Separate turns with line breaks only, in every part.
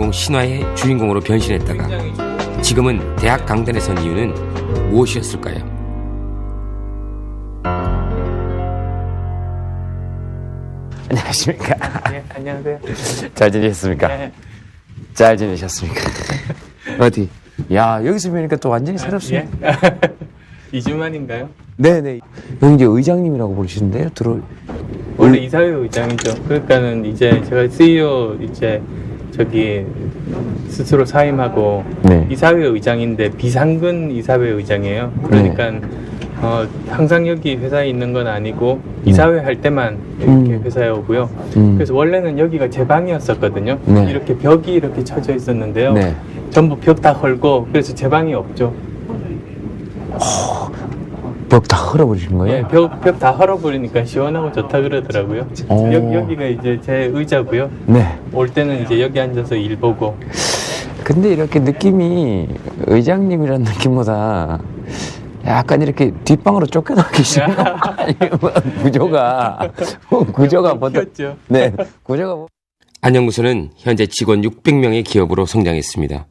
주인공 신화의 주인공으로 변신했다가 지금은 대학 강단에 선 이유는 무엇이었을까요?
안녕하십니까.
네, 안녕하세요.
잘 지내셨습니까?
네.
잘 지내셨습니까? 어디? 야, 여기서 뵈니까 또 완전히 새롭습니다.
예? 2주 만인가요?
네네. 여기 이제 의장님이라고 부르시는데요?
원래 이사회 의장이죠. 그러니까는 이제 제가 CEO 이제 저기 스스로 사임하고
네.
이사회 의장인데 비상근 이사회 의장이에요. 그러니까 항상 여기 회사에 있는 건 아니고 이사회 할 때만 이렇게 회사에 오고요. 그래서 원래는 여기가 제 방이었었거든요.
네.
이렇게 벽이 이렇게 쳐져 있었는데요.
네.
전부 벽 다 헐고 그래서 제 방이 없죠.
벽 다 헐어버리신 거예요?
예, 벽 다 헐어버리니까 시원하고 좋다 그러더라고요. 여기가 이제 제 의자고요.
네.
올 때는 이제 여기 앉아서 일 보고.
근데 이렇게 느낌이 의장님이라는 느낌보다 약간 이렇게 뒷방으로 쫓겨나 계시는 거 아니면 구조가 보통 네, 구조가
안연구소는 현재 직원 600명의 기업으로 성장했습니다.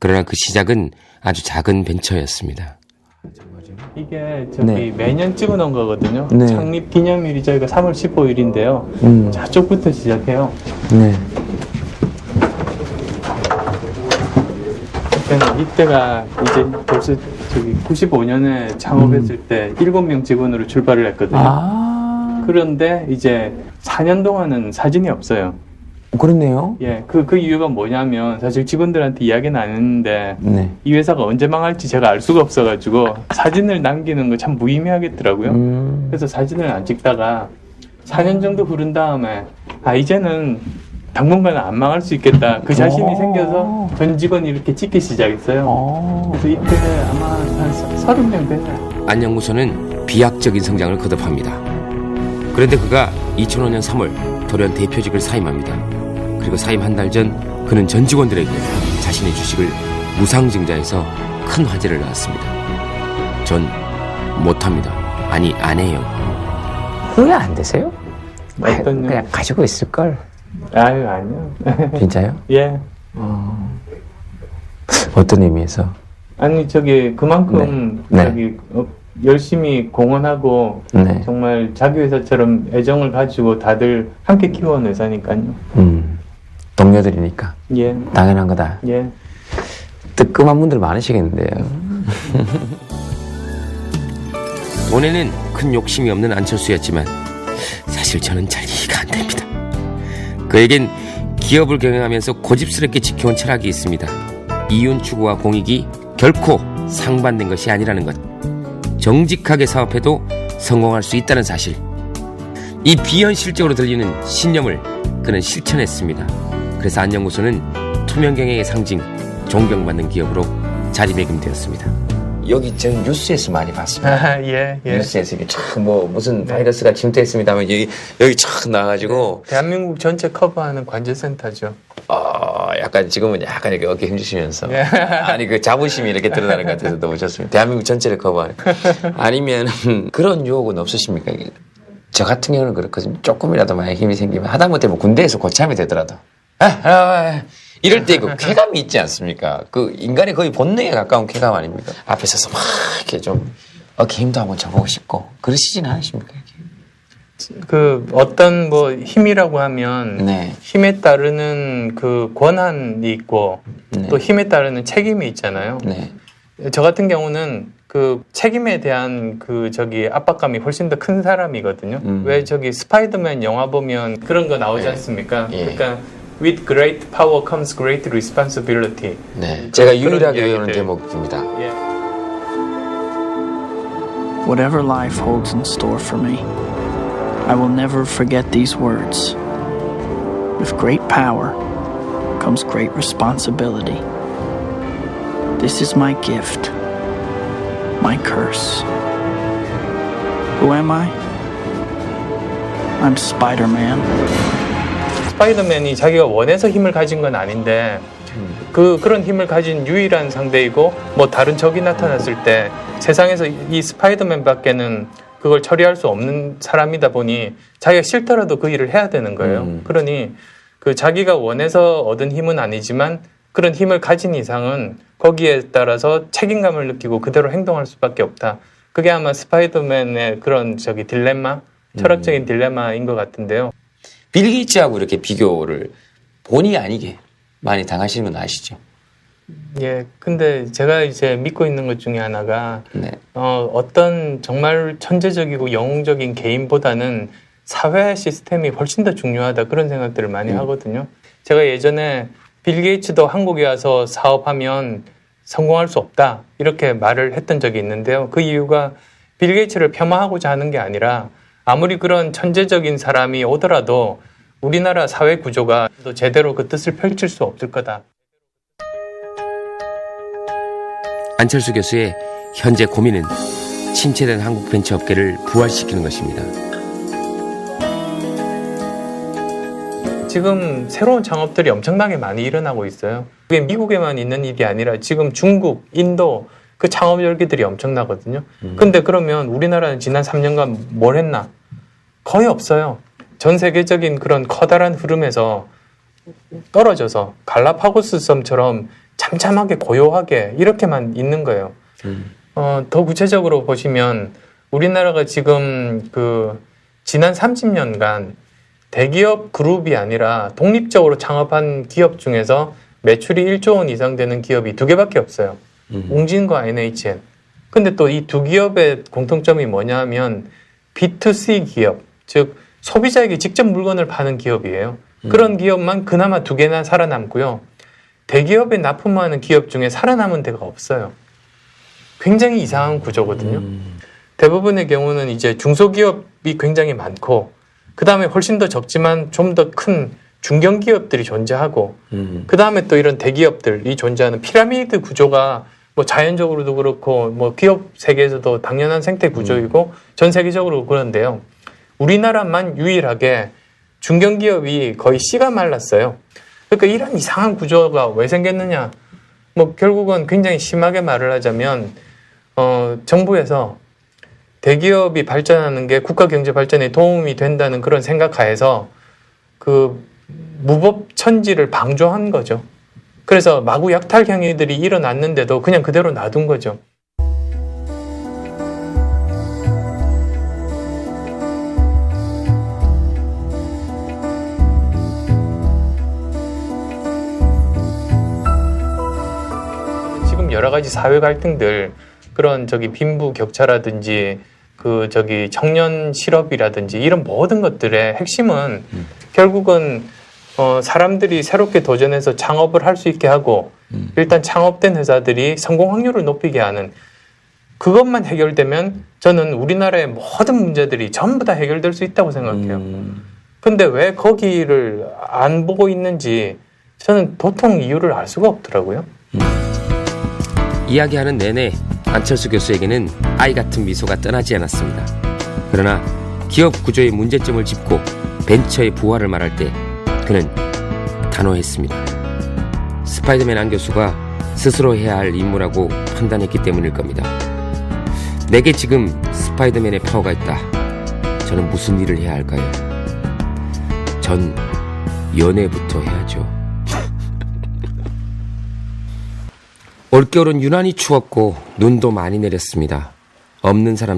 그러나 그 시작은 아주 작은 벤처였습니다.
이게 저기
네.
매년 찍어놓은 거거든요.
네.
창립 기념일이 저희가 3월 15일인데요. 저쪽부터 시작해요.
네.
이때가 이제 벌써 저기 95년에 창업했을 때 7명 직원으로 출발을 했거든요. 그런데 이제 4년 동안은 사진이 없어요.
그렇네요.
예, 그 이유가 뭐냐면 사실 직원들한테 이야기는 안 했는데
네.
이 회사가 언제 망할지 제가 알 수가 없어가지고 사진을 남기는 거 참 무의미하겠더라고요. 그래서 사진을 안 찍다가 4년 정도 흐른 다음에 이제는 당분간은 안 망할 수 있겠다. 그 자신이 생겨서 전 직원이 이렇게 찍기 시작했어요. 그래서 이때 아마 한 30명 됐나요?
안연구소는 비약적인 성장을 거듭합니다. 그런데 그가 2005년 3월 돌연 대표직을 사임합니다. 그리고 사임 한 달 전 그는 전 직원들에게 자신의 주식을 무상증자해서 큰 화제를 낳았습니다. 전 못합니다. 아니 안 해요.
후회 안 되세요?
어떤
그냥 가지고 있을걸.
아유 아니요.
진짜요?
예.
어떤 의미에서?
아니 저기 그만큼
네.
저기 열심히 공헌하고
네.
정말 자기 회사처럼 애정을 가지고 다들 함께 키워온 회사니까요.
동료들이니까
예.
당연한 거다.
예.
뜨끔한 분들 많으시겠는데요.
돈에는 큰 욕심이 없는 안철수였지만 사실 저는 잘 이해가 안 됩니다. 그에겐 기업을 경영하면서 고집스럽게 지켜온 철학이 있습니다. 이윤 추구와 공익이 결코 상반된 것이 아니라는 것. 정직하게 사업해도 성공할 수 있다는 사실. 이 비현실적으로 들리는 신념을 그는 실천했습니다. 그래서 안연구소는 투명 경영의 상징, 존경받는 기업으로 자리매김되었습니다. 여기 저 뉴스에서 많이 봤습니다.
예.
뉴스에서 이게 참 무슨 바이러스가 침투했습니다만 여기 참 나와가지고
대한민국 전체 커버하는 관제센터죠.
약간 지금은 약간 이렇게 어깨 힘주시면서 아니 그 자부심이 이렇게 드러나는 것 같아서 너무 좋습니다. 대한민국 전체를 커버하는. 아니면 그런 유혹은 없으십니까? 저 같은 경우는 그렇거든요. 조금이라도 만약 힘이 생기면 하다못해 뭐 군대에서 고참이 되더라도 이럴 때 그 쾌감이 있지 않습니까? 그 인간의 거의 본능에 가까운 쾌감 아닙니까? 앞에 서서 막 이렇게 좀 어깨 힘도 한번 줘보고 싶고 그러시진 않으십니까?
그 어떤 뭐 힘이라고 하면
네.
힘에 따르는 그 권한이 있고
네.
또 힘에 따르는 책임이 있잖아요.
네.
저 같은 경우는 그 책임에 대한 그 저기 압박감이 훨씬 더 큰 사람이거든요. 왜 저기 스파이더맨 영화 보면 그런 거 나오지 않습니까?
예.
그러니까 with great power comes great responsibility.
네. 제가 유일하게
그런
외우는
이야기들.
대목입니다.
예.
Whatever life holds in store for me, I will never forget these words. With great power comes great responsibility. This is my gift, my curse. Who am I? I'm Spider-Man.
스파이더맨이 자기가 원해서 힘을 가진 건 아닌데 그런 힘을 가진 유일한 상대이고 뭐 다른 적이 나타났을 때 세상에서 이 스파이더맨밖에는 그걸 처리할 수 없는 사람이다 보니 자기가 싫더라도 그 일을 해야 되는 거예요. 그러니 그 자기가 원해서 얻은 힘은 아니지만 그런 힘을 가진 이상은 거기에 따라서 책임감을 느끼고 그대로 행동할 수밖에 없다. 그게 아마 스파이더맨의 그런 딜레마, 철학적인 딜레마인 것 같은데요.
빌 게이츠하고 이렇게 비교를 본의 아니게 많이 당하시는 건 아시죠?
예, 근데 제가 이제 믿고 있는 것 중에 하나가
네.
어떤 정말 천재적이고 영웅적인 개인보다는 사회 시스템이 훨씬 더 중요하다 그런 생각들을 많이 하거든요. 제가 예전에 빌 게이츠도 한국에 와서 사업하면 성공할 수 없다 이렇게 말을 했던 적이 있는데요. 그 이유가 빌 게이츠를 폄하하고자 하는 게 아니라 아무리 그런 천재적인 사람이 오더라도 우리나라 사회 구조가 또 제대로 그 뜻을 펼칠 수 없을 거다.
안철수 교수의 현재 고민은 침체된 한국 벤처업계를 부활시키는 것입니다.
지금 새로운 창업들이 엄청나게 많이 일어나고 있어요. 그게 미국에만 있는 일이 아니라 지금 중국, 인도 그 창업 열기들이 엄청나거든요. 근데 그러면 우리나라는 지난 3년간 뭘 했나? 거의 없어요. 전 세계적인 그런 커다란 흐름에서 떨어져서 갈라파고스 섬처럼 잠잠하게 고요하게 이렇게만 있는 거예요. 더 구체적으로 보시면 우리나라가 지금 지난 30년간 대기업 그룹이 아니라 독립적으로 창업한 기업 중에서 매출이 1조 원 이상 되는 기업이 2개밖에 없어요. 웅진과 NHN. 근데 또 이 두 기업의 공통점이 뭐냐 하면 B2C 기업, 즉 소비자에게 직접 물건을 파는 기업이에요. 그런 기업만 그나마 2개나 살아남고요. 대기업에 납품하는 기업 중에 살아남은 데가 없어요. 굉장히 이상한 구조거든요. 대부분의 경우는 이제 중소기업이 굉장히 많고 그 다음에 훨씬 더 적지만 좀 더 큰 중견기업들이 존재하고 그 다음에 또 이런 대기업들이 존재하는 피라미드 구조가 뭐 자연적으로도 그렇고 뭐 기업 세계에서도 당연한 생태 구조이고 전 세계적으로 그런데요. 우리나라만 유일하게 중견기업이 거의 씨가 말랐어요. 그러니까 이런 이상한 구조가 왜 생겼느냐? 뭐 결국은 굉장히 심하게 말을 하자면 정부에서 대기업이 발전하는 게 국가 경제 발전에 도움이 된다는 그런 생각하에서 그 무법천지를 방조한 거죠. 그래서 마구 약탈 행위들이 일어났는데도 그냥 그대로 놔둔 거죠. 지금 여러 가지 사회 갈등들, 그런 빈부격차라든지 청년 실업이라든지 이런 모든 것들의 핵심은 결국은 사람들이 새롭게 도전해서 창업을 할 수 있게 하고 일단 창업된 회사들이 성공 확률을 높이게 하는 그것만 해결되면 저는 우리나라의 모든 문제들이 전부 다 해결될 수 있다고 생각해요. 근데 왜 거기를 안 보고 있는지 저는 도통 이유를 알 수가 없더라고요.
이야기하는 내내 안철수 교수에게는 아이 같은 미소가 떠나지 않았습니다. 그러나 기업 구조의 문제점을 짚고 벤처의 부활을 말할 때 그는 단호했습니다. 스파이더맨 안 교수가 스스로 해야 할 임무라고 판단했기 때문일 겁니다. 내게 지금 스파이더맨의 파워가 있다. 저는 무슨 일을 해야 할까요? 전 연애부터 해야죠. 올겨울은 유난히 추웠고 눈도 많이 내렸습니다. 없는 사람